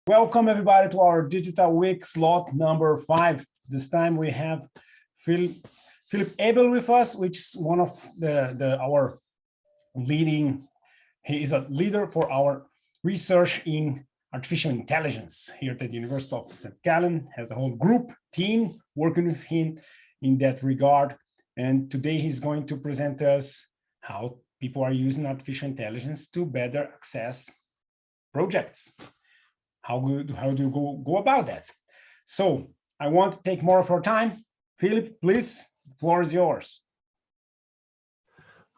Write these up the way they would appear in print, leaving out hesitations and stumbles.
Welcome everybody to our Digital Week slot number 5. This time we have Philipp Ebel with us, which is one of our leading. He is a leader for our research in artificial intelligence here at the University of St. Gallen. Has a whole group team working with him in that regard. And today he's going to present us how people are using artificial intelligence to better access projects. How do you go about that? So I want to take more of your time. Philipp, please, the floor is yours.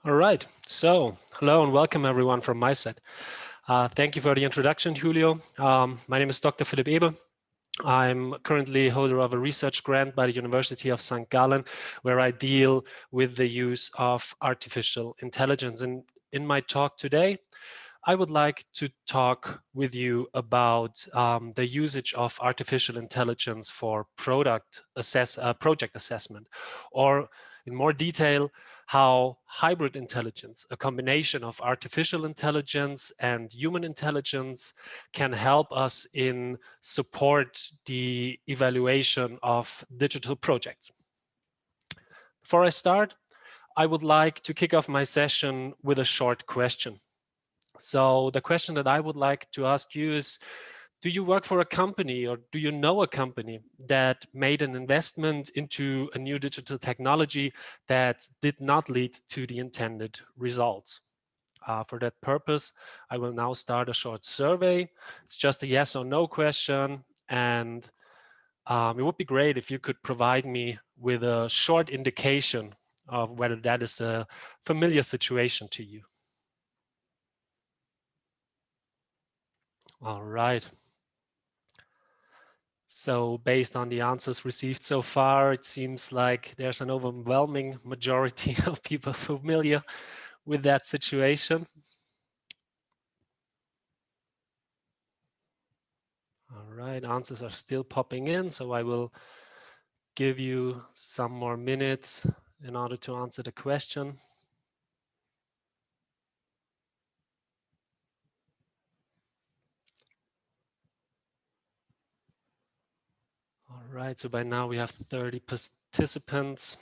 All right. So hello and welcome everyone from my side. Thank you for the introduction, Julio. My name is Dr. Philipp Ebel. I'm currently holder of a research grant by the University of St. Gallen, where I deal with the use of artificial intelligence. And in my talk today, I would like to talk with you about the usage of artificial intelligence for project assessment, or in more detail, how hybrid intelligence, a combination of artificial intelligence and human intelligence, can help us in support the evaluation of digital projects. Before I start, I would like to kick off my session with a short question. So the question that I would like to ask you is, do you work for a company or do you know a company that made an investment into a new digital technology that did not lead to the intended results? For that purpose, I will now start a short survey. It's just a yes or no question. And it would be great if you could provide me with a short indication of whether that is a familiar situation to you. All right. So based on the answers received so far, it seems like there's an overwhelming majority of people familiar with that situation. All right, answers are still popping in, so I will give you some more minutes in order to answer the question. All right, so by now we have 30 participants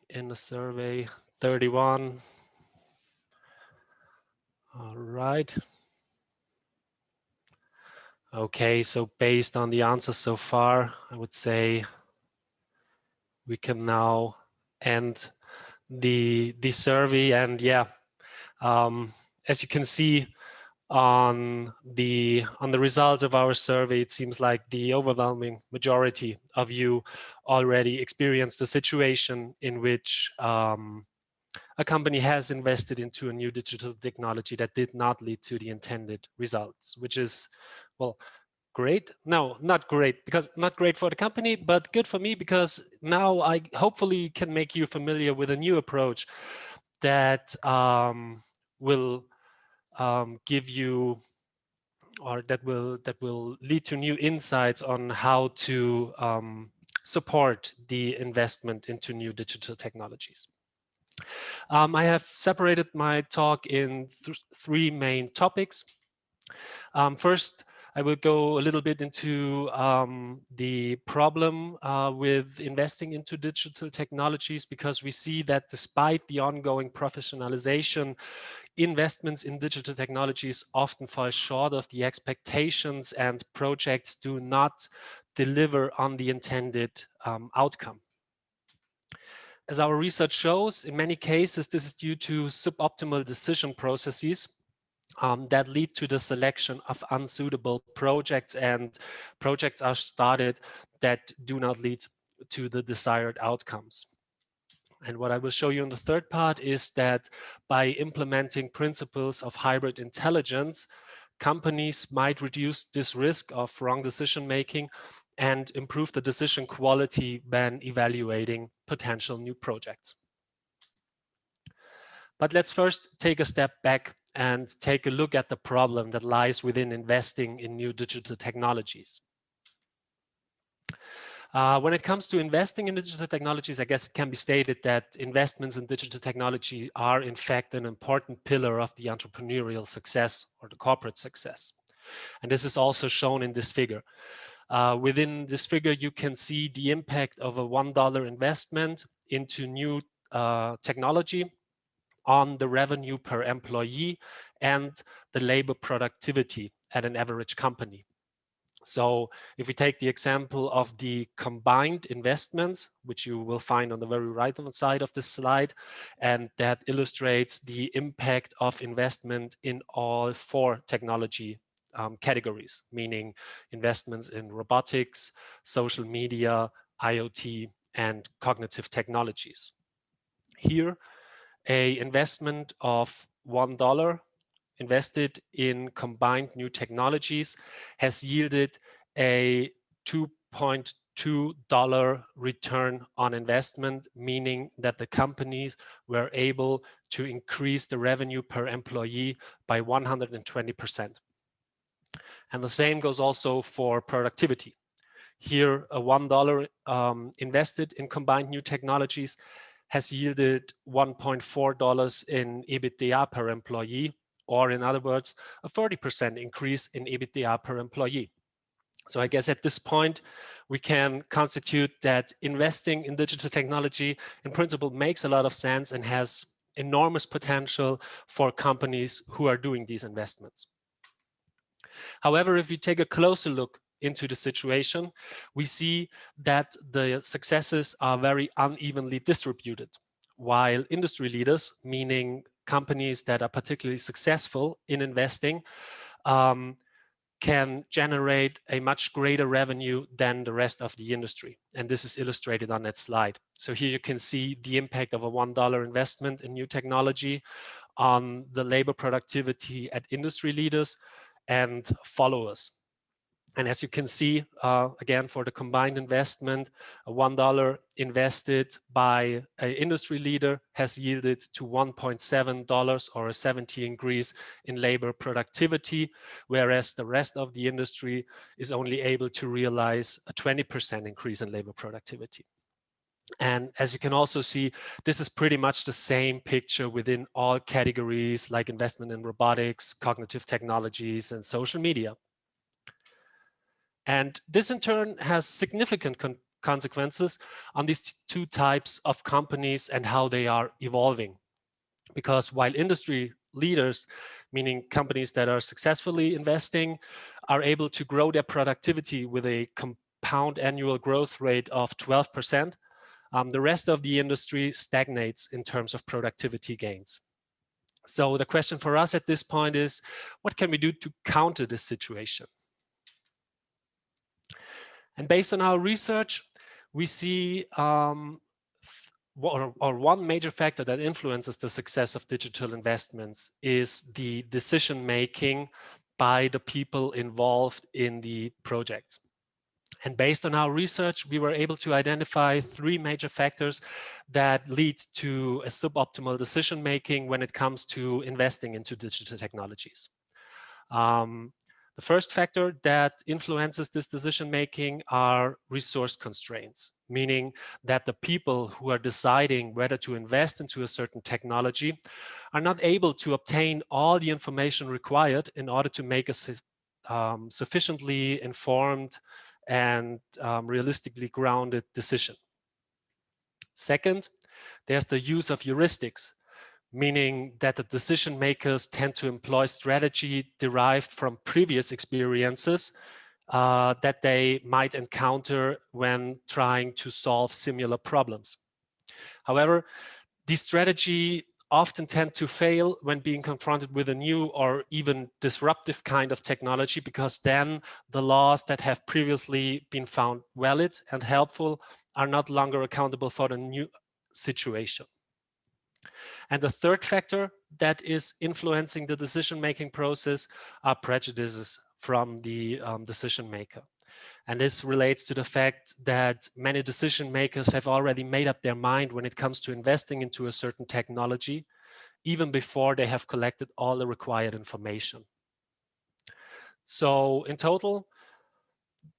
in the survey, 31. All right. Okay, so based on the answers so far, I would say we can now end the survey. And yeah, as you can see on the results of our survey, it seems like the overwhelming majority of you already experienced a situation in which a company has invested into a new digital technology that did not lead to the intended results, which is, well, great. No, not great, because not great for the company, but good for me, because now I hopefully can make you familiar with a new approach that will give you, or that will lead to new insights on how to support the investment into new digital technologies. I have separated my talk in three main topics. First, I will go a little bit into the problem with investing into digital technologies, because we see that despite the ongoing professionalization, investments in digital technologies often fall short of the expectations and projects do not deliver on the intended outcome. As our research shows, in many cases, this is due to suboptimal decision processes that lead to the selection of unsuitable projects, and projects are started that do not lead to the desired outcomes. And what I will show you in the third part is that by implementing principles of hybrid intelligence, companies might reduce this risk of wrong decision making and improve the decision quality when evaluating potential new projects. But let's first take a step back and take a look at the problem that lies within investing in new digital technologies. When it comes to investing in digital technologies, I guess it can be stated that investments in digital technology are in fact an important pillar of the entrepreneurial success or the corporate success. And this is also shown in this figure. Within this figure, you can see the impact of a $1 investment into new technology on the revenue per employee and the labor productivity at an average company. So if we take the example of the combined investments, which you will find on the very right-hand side of this slide, and that illustrates the impact of investment in all 4 technology categories, meaning investments in robotics, social media, IoT, and cognitive technologies. Here, an investment of $1 invested in combined new technologies has yielded a $2.2 return on investment, meaning that the companies were able to increase the revenue per employee by 120%. And the same goes also for productivity. Here, a $1 invested in combined new technologies has yielded $1.4 in EBITDA per employee, or in other words, a 30% increase in EBITDA per employee. So I guess at this point, we can constitute that investing in digital technology in principle makes a lot of sense and has enormous potential for companies who are doing these investments. However, if we take a closer look into the situation, we see that the successes are very unevenly distributed. While industry leaders, meaning companies that are particularly successful in investing, can generate a much greater revenue than the rest of the industry. And this is illustrated on that slide. So here you can see the impact of a $1 investment in new technology on the labor productivity at industry leaders and followers. And as you can see, again, for the combined investment, a $1 invested by an industry leader has yielded to $1.7 or a 70 increase in labor productivity, whereas the rest of the industry is only able to realize a 20% increase in labor productivity. And as you can also see, this is pretty much the same picture within all categories like investment in robotics, cognitive technologies, and social media. And this in turn has significant consequences on these 2 types of companies and how they are evolving. Because while industry leaders, meaning companies that are successfully investing, are able to grow their productivity with a compound annual growth rate of 12%, the rest of the industry stagnates in terms of productivity gains. So the question for us at this point is, what can we do to counter this situation? And based on our research, we see one major factor that influences the success of digital investments is the decision-making by the people involved in the project. And based on our research, we were able to identify 3 major factors that lead to a suboptimal decision-making when it comes to investing into digital technologies. The first factor that influences this decision-making are resource constraints, meaning that the people who are deciding whether to invest into a certain technology are not able to obtain all the information required in order to make a sufficiently informed and realistically grounded decision. Second, there's the use of heuristics, meaning that the decision makers tend to employ strategy derived from previous experiences that they might encounter when trying to solve similar problems. However, these strategies often tend to fail when being confronted with a new or even disruptive kind of technology, because then the laws that have previously been found valid and helpful are not longer accountable for the new situation. And the third factor that is influencing the decision-making process are prejudices from the decision maker. And this relates to the fact that many decision makers have already made up their mind when it comes to investing into a certain technology, even before they have collected all the required information. So in total,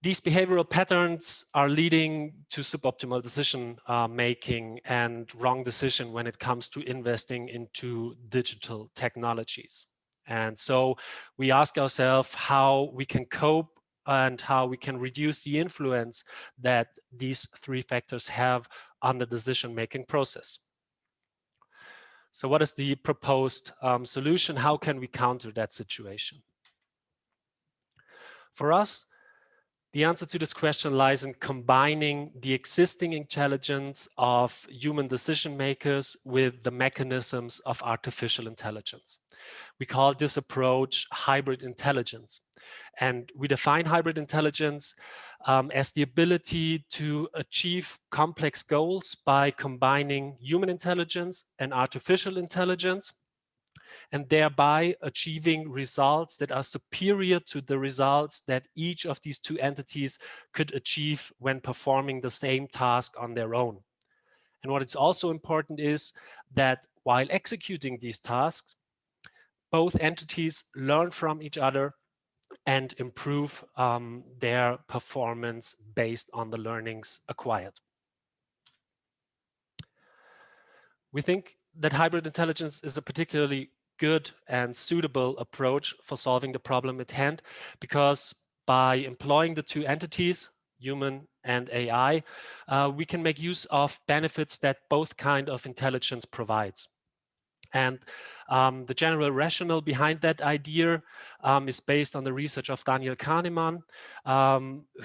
these behavioral patterns are leading to suboptimal decision making and wrong decision when it comes to investing into digital technologies. And so we ask ourselves how we can cope and how we can reduce the influence that these three factors have on the decision-making process. So what is the proposed solution? How can we counter that situation? For us, the answer to this question lies in combining the existing intelligence of human decision makers with the mechanisms of artificial intelligence. We call this approach hybrid intelligence. And we define hybrid intelligence as the ability to achieve complex goals by combining human intelligence and artificial intelligence, and thereby achieving results that are superior to the results that each of these two entities could achieve when performing the same task on their own. And what is also important is that while executing these tasks, both entities learn from each other and improve their performance based on the learnings acquired. We think that hybrid intelligence is a particularly good and suitable approach for solving the problem at hand, because by employing the two entities, human and AI, we can make use of benefits that both kind of intelligence provides. And the general rationale behind that idea is based on the research of Daniel Kahneman,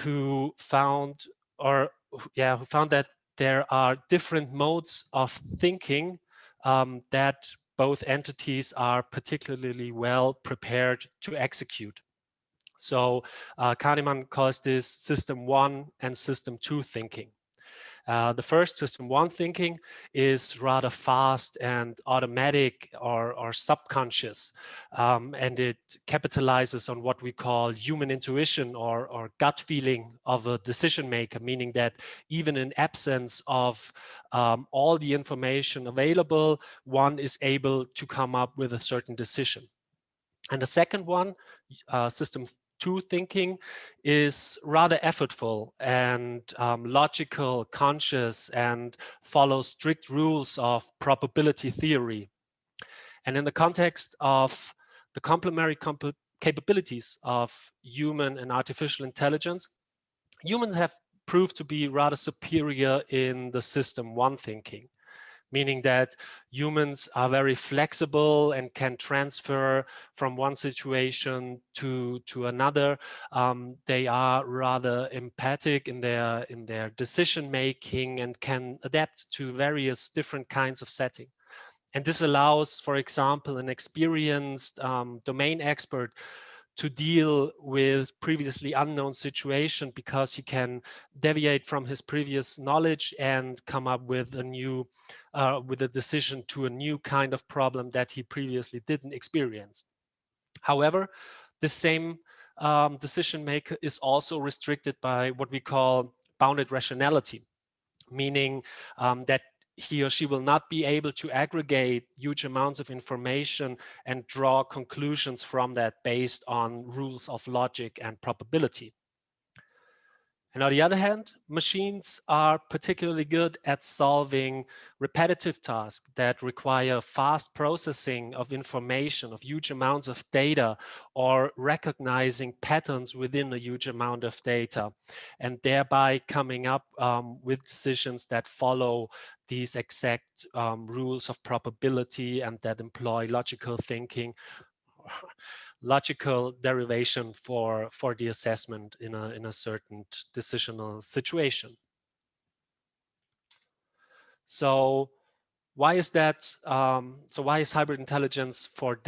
who found that there are different modes of thinking that both entities are particularly well prepared to execute. So Kahneman calls this system 1 and system 2 thinking. The first, system 1 thinking, is rather fast and automatic or subconscious, and it capitalizes on what we call human intuition or gut feeling of a decision maker, meaning that even in absence of all the information available, one is able to come up with a certain decision. And the second one, system 2 thinking, is rather effortful and logical, conscious, and follows strict rules of probability theory. And in the context of the complementary capabilities of human and artificial intelligence, humans have proved to be rather superior in the system 1 thinking, meaning that humans are very flexible and can transfer from one situation to another. They are rather empathic in their decision making and can adapt to various different kinds of setting. And this allows, for example, an experienced domain expert to deal with previously unknown situation, because he can deviate from his previous knowledge and come up with a new, with a decision to a new kind of problem that he previously didn't experience. However, the same decision maker is also restricted by what we call bounded rationality, meaning that he or she will not be able to aggregate huge amounts of information and draw conclusions from that based on rules of logic and probability. And on the other hand, machines are particularly good at solving repetitive tasks that require fast processing of information, of huge amounts of data, or recognizing patterns within a huge amount of data, and thereby coming up with decisions that follow these exact rules of probability and that employ logical thinking, logical derivation for the assessment in a certain decisional situation. So why is that? So why is hybrid intelligence for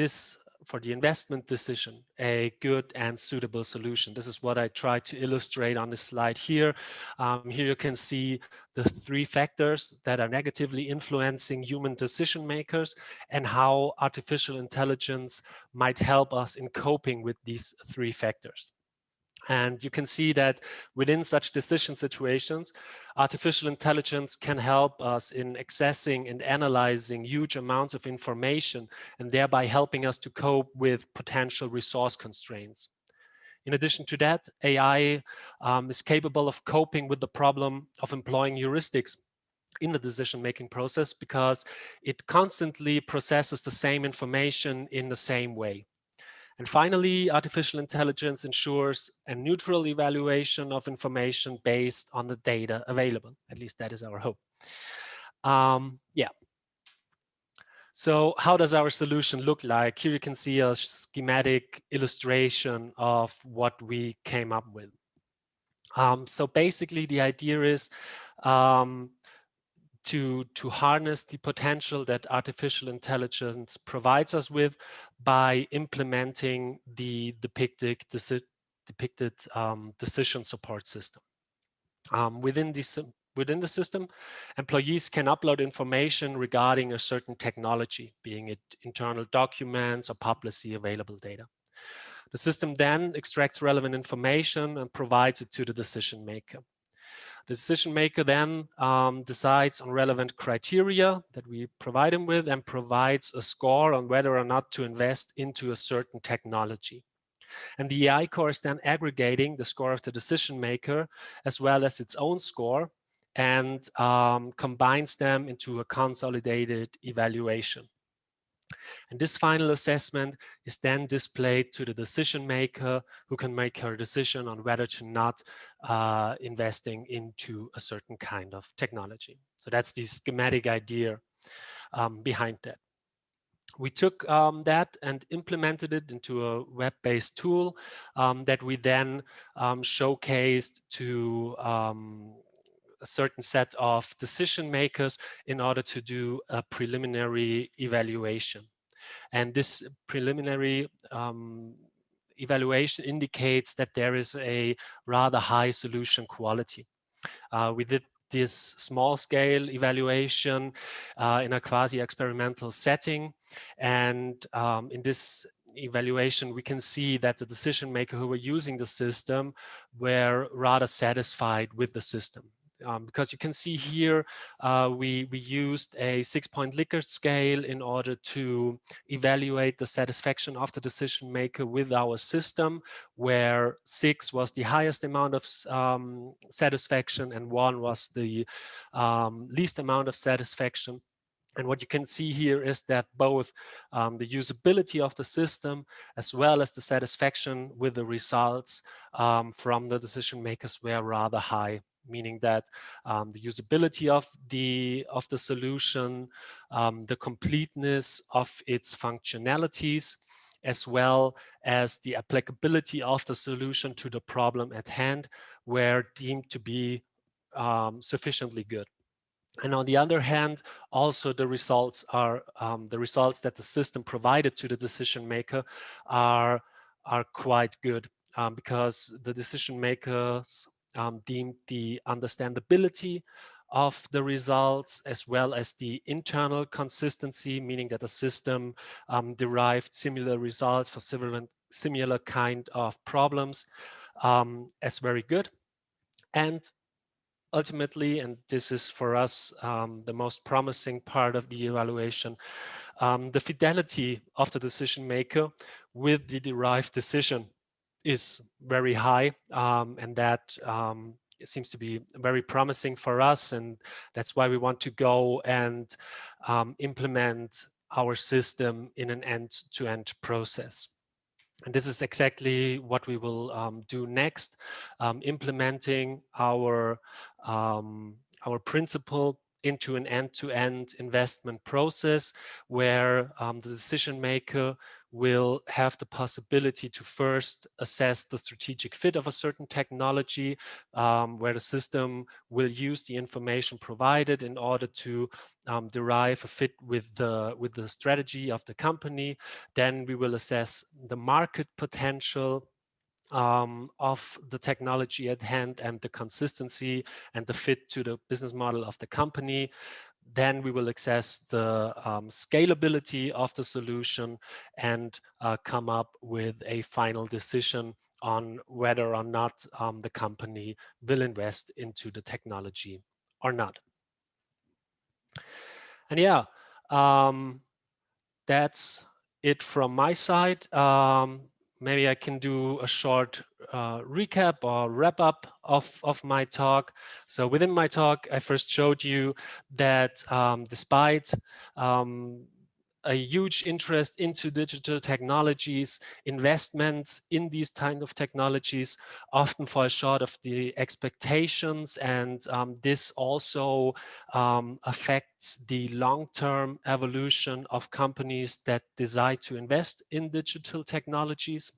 the investment decision a good and suitable solution? This is what I try to illustrate on this slide here. Here you can see the three factors that are negatively influencing human decision makers and how artificial intelligence might help us in coping with these three factors. And you can see that within such decision situations, artificial intelligence can help us in accessing and analyzing huge amounts of information, and thereby helping us to cope with potential resource constraints. In addition to that, AI is capable of coping with the problem of employing heuristics in the decision-making process, because it constantly processes the same information in the same way. And finally, artificial intelligence ensures a neutral evaluation of information based on the data available. At least that is our hope. Yeah. So how does our solution look like? Here you can see a schematic illustration of what we came up with. So basically the idea is to harness the potential that artificial intelligence provides us with by implementing the depicted decision support system. Within the system, employees can upload information regarding a certain technology, being it internal documents or publicly available data. The system then extracts relevant information and provides it to the decision maker. The decision maker then decides on relevant criteria that we provide him with and provides a score on whether or not to invest into a certain technology. And the AI core is then aggregating the score of the decision maker as well as its own score and combines them into a consolidated evaluation. And this final assessment is then displayed to the decision maker, who can make her decision on whether to not investing into a certain kind of technology. So that's the schematic idea behind that. We took that and implemented it into a web-based tool that we then showcased to a certain set of decision makers in order to do a preliminary evaluation. And this preliminary evaluation indicates that there is a rather high solution quality. We did this small scale evaluation in a quasi-experimental setting. And in this evaluation, we can see that the decision maker who were using the system were rather satisfied with the system. Because you can see here, we used a 6-point Likert scale in order to evaluate the satisfaction of the decision maker with our system, where 6 was the highest amount of satisfaction and 1 was the least amount of satisfaction. And what you can see here is that both the usability of the system as well as the satisfaction with the results from the decision makers were rather high, meaning that the usability of the solution, the completeness of its functionalities, as well as the applicability of the solution to the problem at hand were deemed to be sufficiently good. And on the other hand, also the results are the results that the system provided to the decision maker are quite good because the decision makers deemed the understandability of the results as well as the internal consistency, meaning that the system derived similar results for similar kind of problems as very good. And ultimately, and this is for us the most promising part of the evaluation, the fidelity of the decision maker with the derived decision is very high, and that seems to be very promising for us, and that's why we want to go and implement our system in an end-to-end process. And this is exactly what we will do next, implementing our principle into an end-to-end investment process where the decision maker will have the possibility to first assess the strategic fit of a certain technology, where the system will use the information provided in order to derive a fit with the strategy of the company. Then we will assess the market potential of the technology at hand and the consistency and the fit to the business model of the company. Then we will assess the scalability of the solution and come up with a final decision on whether or not the company will invest into the technology or not. And yeah, that's it from my side. Maybe I can do a short recap or wrap up of my talk. So within my talk, I first showed you that despite a huge interest into digital technologies. Investments in these kind of technologies often fall short of the expectations, and this also affects the long-term evolution of companies that decide to invest in digital technologies.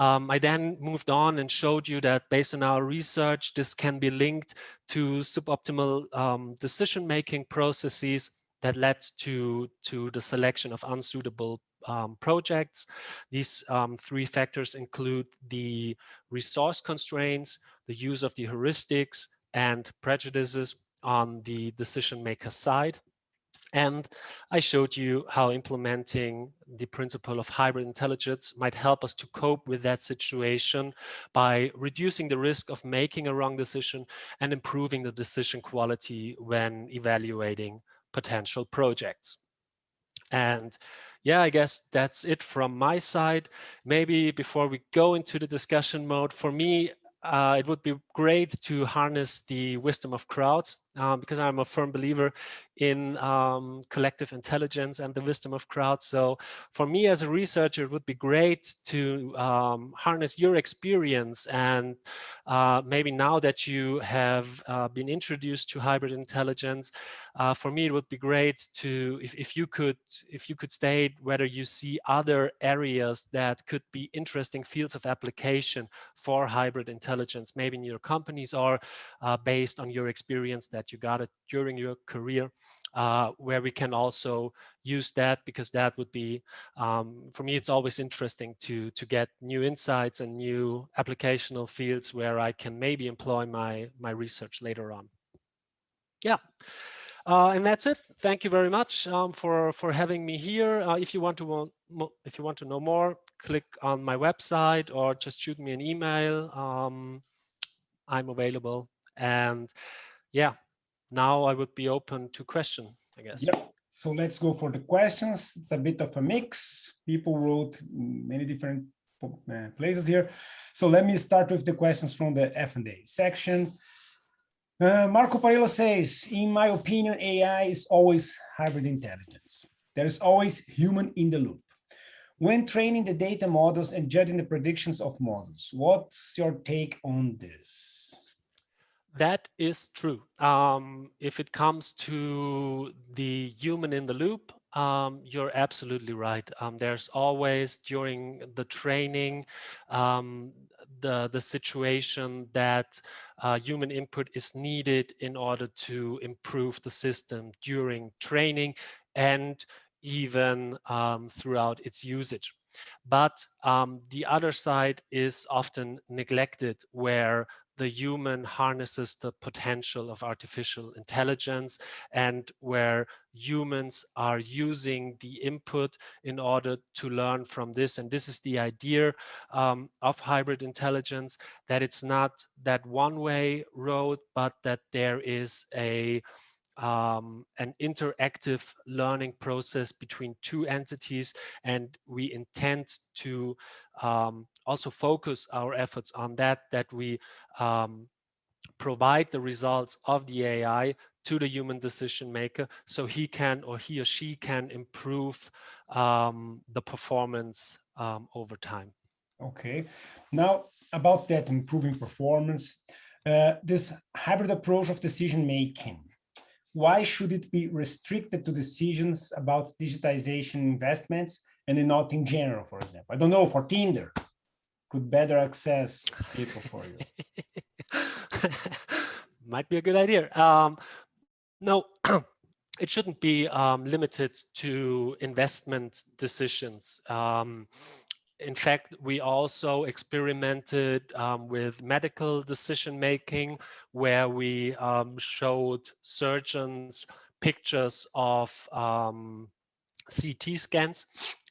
I then moved on and showed you that based on our research, this can be linked to suboptimal decision-making processes that led to the selection of unsuitable projects. These three factors include the resource constraints, the use of the heuristics, and prejudices on the decision maker side. And I showed you how implementing the principle of hybrid intelligence might help us to cope with that situation by reducing the risk of making a wrong decision and improving the decision quality when evaluating potential projects. And yeah, I guess that's it from my side. Maybe before we go into the discussion mode, for me, it would be great to harness the wisdom of crowds, because I'm a firm believer in collective intelligence and the wisdom of crowds. So for me as a researcher, it would be great to harness your experience. And maybe now that you have been introduced to hybrid intelligence, for me, it would be great to, if you could state whether you see other areas that could be interesting fields of application for hybrid intelligence, maybe in your companies or based on your experience that you got it during your career, where we can also use that, because that would be, for me, it's always interesting to get new insights and new applicational fields where I can maybe employ my research later on. Yeah. And that's it. Thank you very much for having me here. If you want to know more, click on my website or just shoot me an email. I'm available. And yeah, now I would be open to questions, I guess. Yep. So let's go for the questions. It's a bit of a mix. People wrote many different places here. So let me start with the questions from the F&A section. Marco Parillo says, in my opinion, AI is always hybrid intelligence. There is always human in the loop. When training the data models and judging the predictions of models, what's your take on this? That is true. If it comes to the human in the loop, you're absolutely right. There's always during the training the situation that human input is needed in order to improve the system during training and even throughout its usage. But the other side is often neglected, where the human harnesses the potential of artificial intelligence and where humans are using the input in order to learn from this. And this is the idea of hybrid intelligence, that it's not that one-way road, but that there is an interactive learning process between two entities, and we intend to also focus our efforts on that we provide the results of the AI to the human decision maker so he can or he or she can improve the performance over time. Okay, now about that improving performance, this hybrid approach of decision making, why should it be restricted to decisions about digitization investments and not in general, for example? I don't know, for Tinder, could better access people for you. Might be a good idea. No, it shouldn't be limited to investment decisions. In fact, we also experimented with medical decision making, where we showed surgeons pictures of CT scans,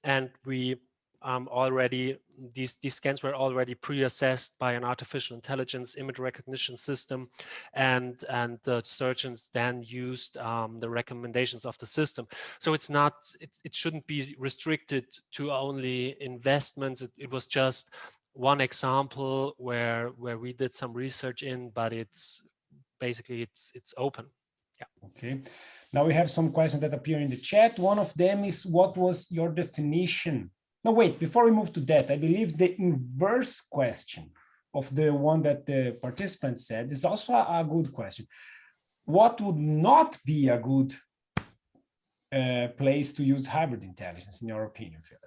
and we already these scans were already pre-assessed by an artificial intelligence image recognition system, and the surgeons then used the recommendations of the system. So it's not, it shouldn't be restricted to only investments. It was just one example where we did some research in, but it's basically it's open. Yeah. Okay. Now we have some questions that appear in the chat. One of them is, what was your definition? No, wait, before we move to that, I believe the inverse question of the one that the participant said is also a good question. What would not be a good place to use hybrid intelligence, in your opinion, Philip?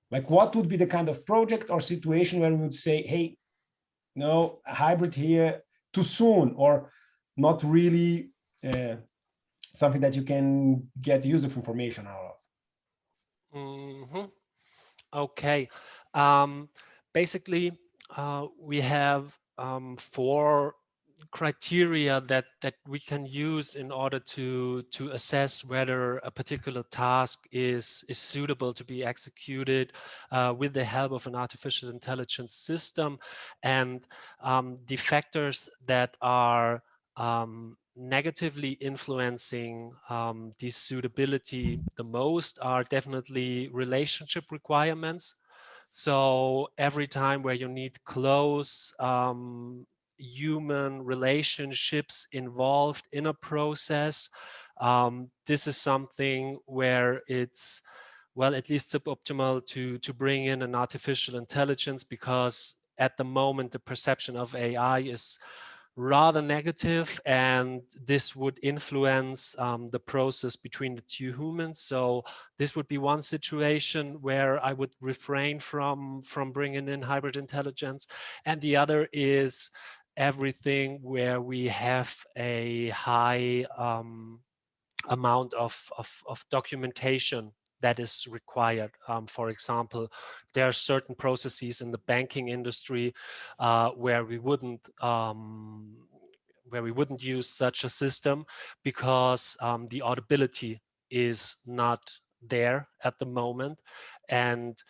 Like, what would be the kind of project or situation where we would say, hey, no, hybrid here too soon, or not really something that you can get useful information out of? Mm-hmm. Okay. Basically, we have 4 criteria that we can use in order to assess whether a particular task is suitable to be executed with the help of an artificial intelligence system. And the factors that are negatively influencing the suitability the most are definitely relationship requirements. So every time where you need close human relationships involved in a process, this is something where it's, well, at least suboptimal to bring in an artificial intelligence, because at the moment the perception of AI is rather negative, and this would influence the process between the 2 humans. So this would be one situation where I would refrain from bringing in hybrid intelligence. And the other is everything where we have a high amount of documentation that is required. For example, there are certain processes in the banking industry where we wouldn't use such a system, because the audibility is not there at the moment, and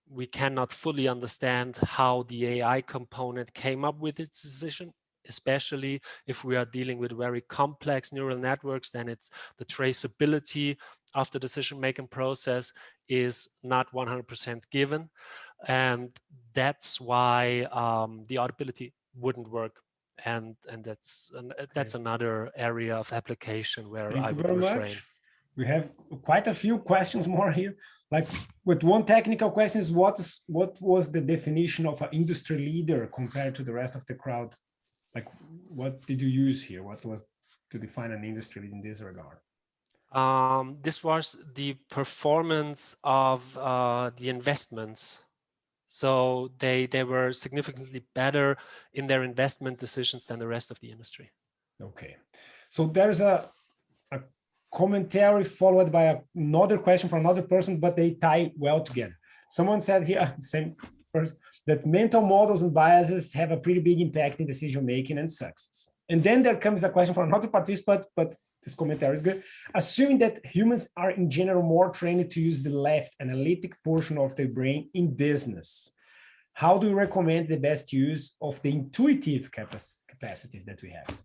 we cannot fully understand how the AI component came up with its decision. Especially if we are dealing with very complex neural networks, then it's the traceability of the decision-making process is not 100% given. And that's why the audibility wouldn't work. And that's another area of application where I would refrain. Thank you very much. We have quite a few questions more here. Like, with one technical question is, what was the definition of an industry leader compared to the rest of the crowd? Like, what did you use here? What was to define an industry in this regard? This was the performance of the investments. So they were significantly better in their investment decisions than the rest of the industry. Okay. So there's a commentary followed by another question from another person, but they tie well together. Someone said here, same person, that mental models and biases have a pretty big impact in decision-making and success. And then there comes a question from another participant, but this commentary is good. Assuming that humans are in general more trained to use the left analytic portion of their brain in business, how do you recommend the best use of the intuitive capacities that we have?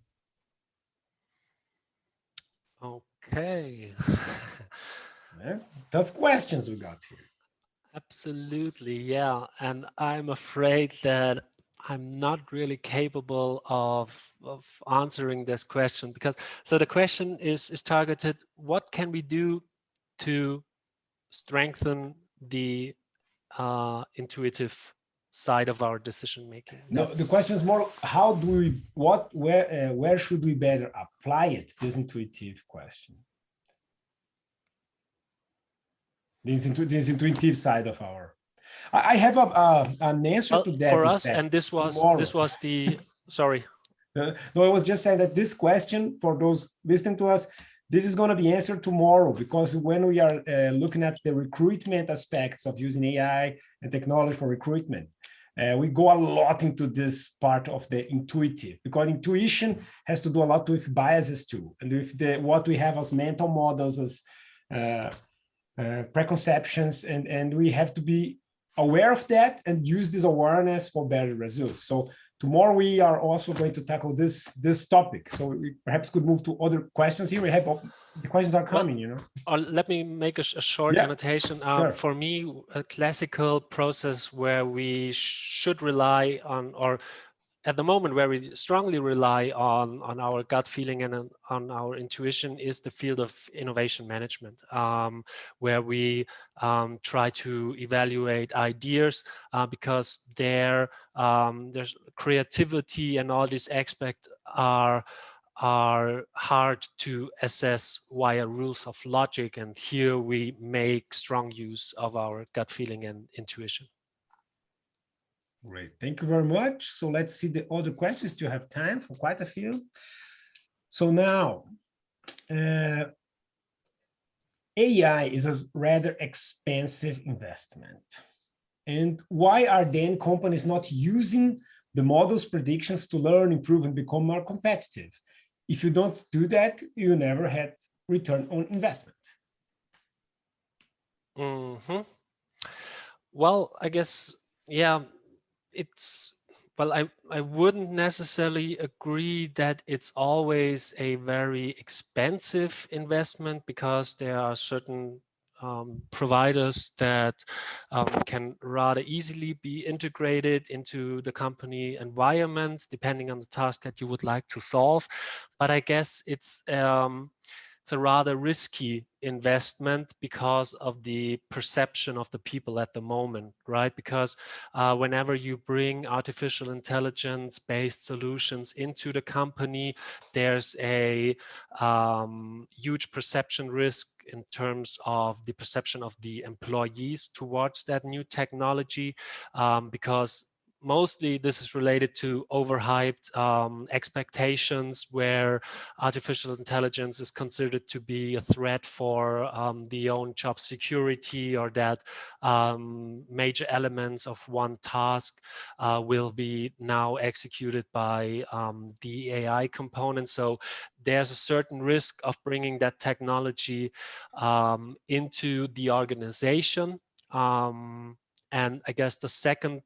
Okay. Yeah, tough questions we got here. Absolutely, yeah. And I'm afraid that I'm not really capable of answering this question, because so the question is targeted, what can we do to strengthen the intuitive side of our decision making? No, the question is more, how do we, where should we better apply it? This intuitive question. This intuitive side of our. I have an answer to that for us, and this was the sorry. No, I was just saying that this question, for those listening to us, this is going to be answered tomorrow, because when we are looking at the recruitment aspects of using AI and technology for recruitment, we go a lot into this part of the intuitive, because intuition has to do a lot with biases too, and with what we have as mental models, as preconceptions, and we have to be aware of that and use this awareness for better results. So tomorrow we are also going to tackle this topic. So we perhaps could move to other questions here. We have the questions are coming, you know. Let me make a short annotation. Sure. For me, a classical process where we should rely on, or at the moment where we strongly rely on our gut feeling and on our intuition is the field of innovation management, where we try to evaluate ideas because there's creativity and all these aspects are hard to assess via rules of logic, and here we make strong use of our gut feeling and intuition. Great, thank you very much. So let's see the other questions. Do you have time for quite a few? So now, AI is a rather expensive investment. And why are then companies not using the model's predictions to learn, improve, and become more competitive? If you don't do that, you never had return on investment. Mm-hmm. Well, I guess, yeah, I wouldn't necessarily agree that it's always a very expensive investment, because there are certain providers that can rather easily be integrated into the company environment, depending on the task that you would like to solve. But I guess it's a rather risky investment because of the perception of the people at the moment, right? Because whenever you bring artificial intelligence based solutions into the company, there's a huge perception risk in terms of the perception of the employees towards that new technology, because mostly this is related to overhyped expectations, where artificial intelligence is considered to be a threat for the own job security, or that major elements of one task will be now executed by the AI component. So there's a certain risk of bringing that technology into the organization. And I guess the second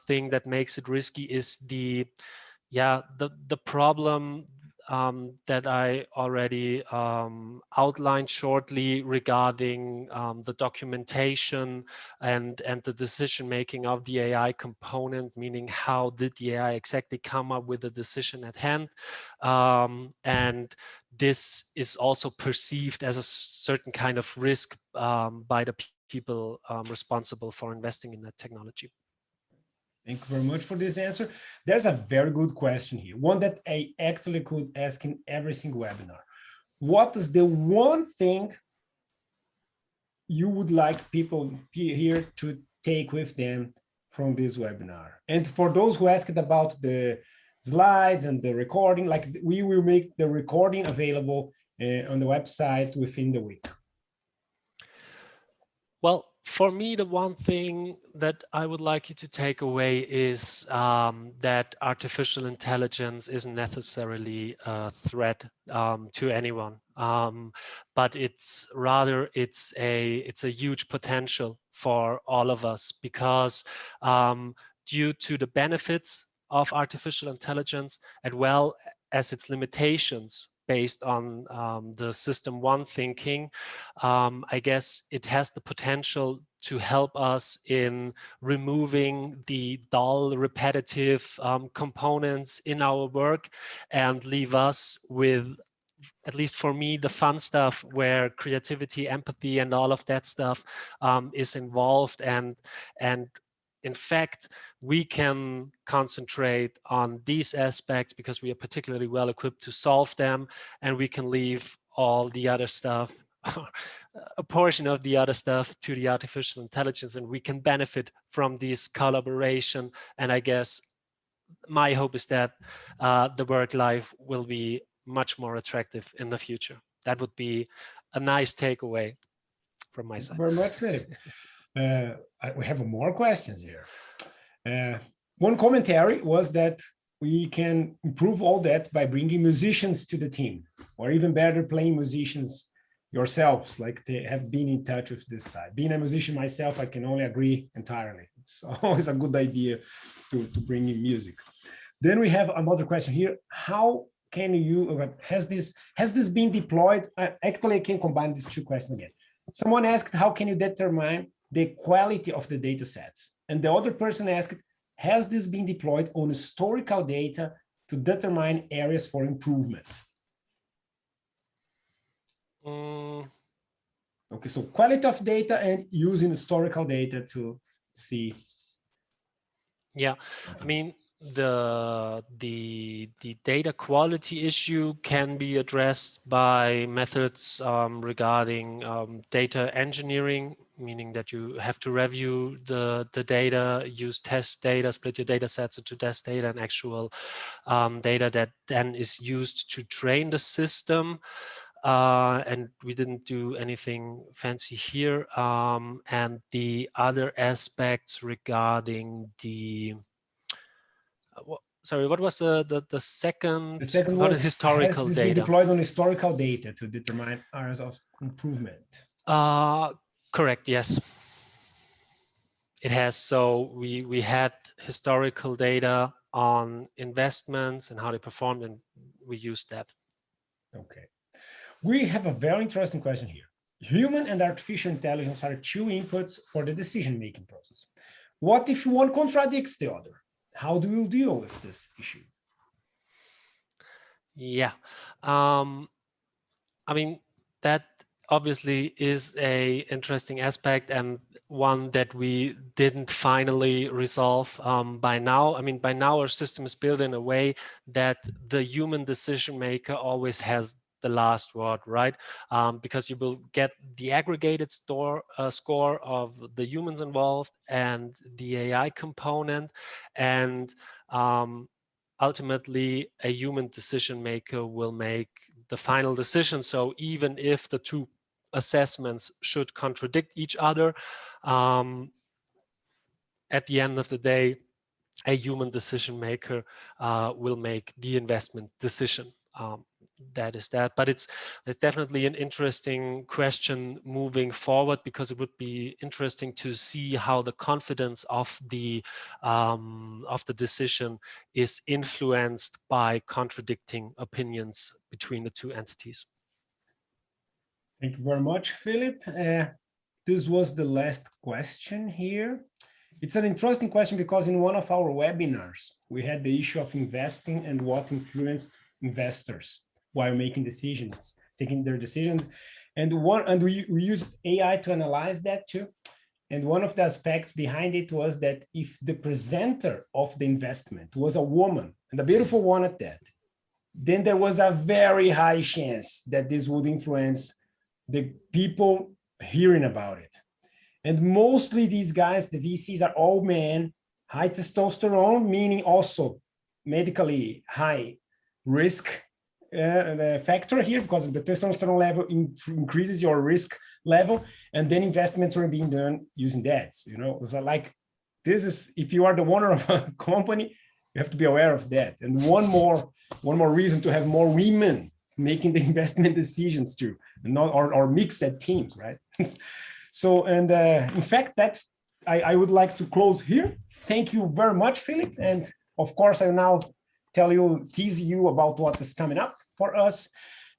thing that makes it risky is the problem that I already outlined shortly regarding the documentation and the decision making of the AI component, meaning how did the AI exactly come up with the decision at hand, and this is also perceived as a certain kind of risk by the people responsible for investing in that technology. Thank you very much for this answer. There's a very good question here, one that I actually could ask in every single webinar. What is the one thing you would like people here to take with them from this webinar? And for those who asked about the slides and the recording, like we will make the recording available on the website within the week. Well, for me, the one thing that I would like you to take away is that artificial intelligence isn't necessarily a threat to anyone, but it's a huge potential for all of us, because due to the benefits of artificial intelligence as well as its limitations based on the system one thinking, I guess it has the potential to help us in removing the dull, repetitive components in our work and leave us with, at least for me, the fun stuff where creativity, empathy, and all of that stuff is involved. And in fact, we can concentrate on these aspects because we are particularly well equipped to solve them, and we can leave all the other stuff, a portion of the other stuff, to the artificial intelligence, and we can benefit from this collaboration. And I guess my hope is that the work life will be much more attractive in the future. That would be a nice takeaway from my side. Thank you very much, Philip. We have more questions here. One commentary was that we can improve all that by bringing musicians to the team, or even better, playing musicians yourselves, like they have been in touch with this side. Being a musician myself, I can only agree entirely. It's always a good idea to bring in music. Then we have another question here. How can you, has this been deployed? Actually, I can combine these two questions again. Someone asked, how can you determine the quality of the data sets? And the other person asked, has this been deployed on historical data to determine areas for improvement? Okay, so quality of data and using historical data to see. Yeah, I mean, the data quality issue can be addressed by methods regarding data engineering, meaning that you have to review the data, use test data, split your data sets into test data and actual data that then is used to train the system. And we didn't do anything fancy here. And the other aspects regarding the sorry, what was the second? The second about was, historical has this data been deployed on historical data to determine areas of improvement? Correct, yes. It has. So we had historical data on investments and how they performed, and we used that. Okay. We have a very interesting question here. Human and artificial intelligence are two inputs for the decision-making process. What if one contradicts the other? How do you deal with this issue? Yeah. I mean, that obviously is a interesting aspect and one that we didn't finally resolve by now. I mean, by now our system is built in a way that the human decision maker always has the last word, right? Because you will get the aggregated score of the humans involved and the AI component, and ultimately a human decision maker will make the final decision. So even if the two assessments should contradict each other, at the end of the day, a human decision maker will make the investment decision. That is that, but it's definitely an interesting question moving forward, because it would be interesting to see how the confidence of the decision is influenced by contradicting opinions between the two entities. Thank you very much, Philip. This was the last question here. It's an interesting question because in one of our webinars, we had the issue of investing and what influenced investors while making decisions, taking their decisions. And we used AI to analyze that too. And one of the aspects behind it was that if the presenter of the investment was a woman, and a beautiful one at that, then there was a very high chance that this would influence the people hearing about it. And mostly these guys, the VCs, are all men, high testosterone, meaning also medically high risk factor here, because the testosterone level increases your risk level, and then investments are being done using that. You know, so like this is, if you are the owner of a company, you have to be aware of that. And one more reason to have more women making the investment decisions too, and not or mixed teams, right? So, and in fact, that's I would like to close here. Thank you very much, Philip. And of course, I now tease you about what is coming up for us.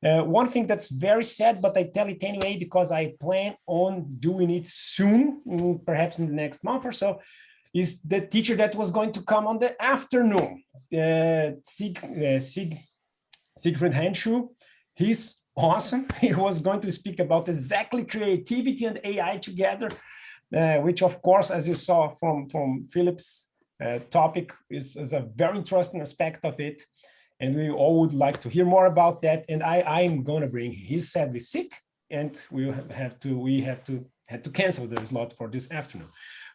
One thing that's very sad, but I tell it anyway, because I plan on doing it soon, perhaps in the next month or so, is the teacher that was going to come on the afternoon, Siegfried Henschuh. He's awesome. He was going to speak about exactly creativity and AI together, which of course, as you saw from Philip's topic, is a very interesting aspect of it. And we all would like to hear more about that. And I'm going to bring him. He's sadly sick, and we had to cancel the slot for this afternoon.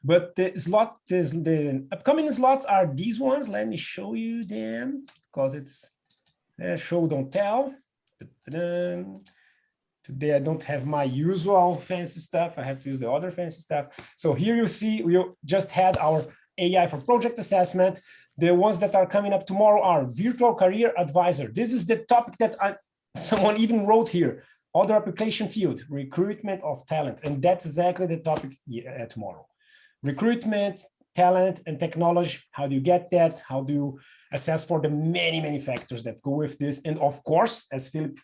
But the upcoming slots are these ones. Let me show you them, because it's show don't tell. Today I don't have my usual fancy stuff. I have to use the other fancy stuff. So here you see we just had our AI for project assessment. The ones that are coming up tomorrow are virtual career advisor. This is the topic that someone even wrote here. Other application field, recruitment of talent. And that's exactly the topic tomorrow. Recruitment, talent, and technology. How do you get that? How do you assess for the many factors that go with this? And of course, as Philip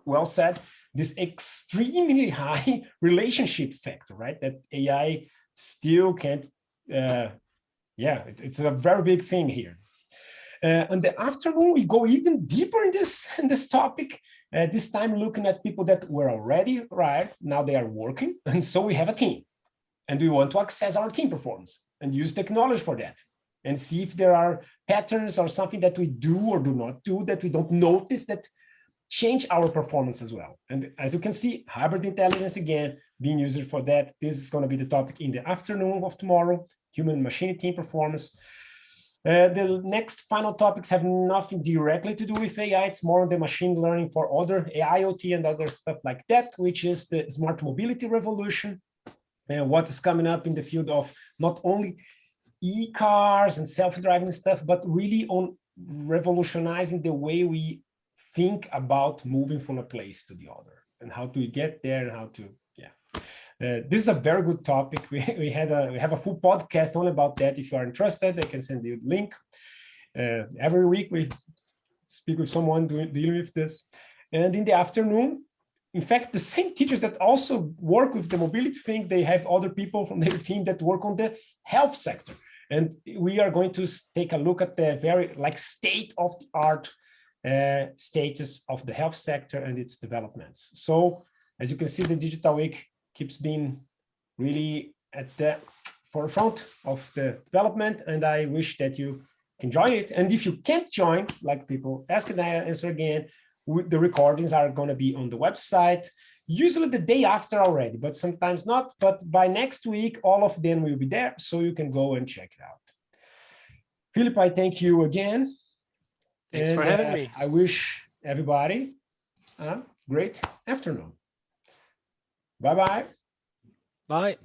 well said, this extremely high relationship factor, right? That AI still can't Yeah, it's a very big thing here. In the afternoon, we go even deeper in this topic. This time looking at people that were already arrived, now they are working, and so we have a team. And we want to access our team performance and use technology for that and see if there are patterns or something that we do or do not do that we don't notice that change our performance as well. And as you can see, hybrid intelligence again being used for that. This is going to be the topic in the afternoon of tomorrow, human machine team performance. The next final topics have nothing directly to do with AI. It's more on the machine learning for other IoT and other stuff like that, which is the smart mobility revolution. What is coming up in the field of not only e-cars and self-driving stuff, but really on revolutionizing the way we think about moving from a place to the other and how do we get there and how to, this is a very good topic. We have a full podcast only about that. If you are interested, I can send you the link. Every week we speak with someone dealing with this. And in the afternoon, in fact, the same teachers that also work with the mobility thing, they have other people from their team that work on the health sector. And we are going to take a look at the very state-of-the-art status of the health sector and its developments. So as you can see, the Digital Week keeps being really at the forefront of the development. And I wish that you can join it. And if you can't join, like people ask and I answer again, the recordings are going to be on the website, usually the day after already, but sometimes not. But by next week, all of them will be there, so you can go and check it out. Philip, I thank you again. Thanks for having me. I wish everybody a great afternoon. Bye-bye. Bye.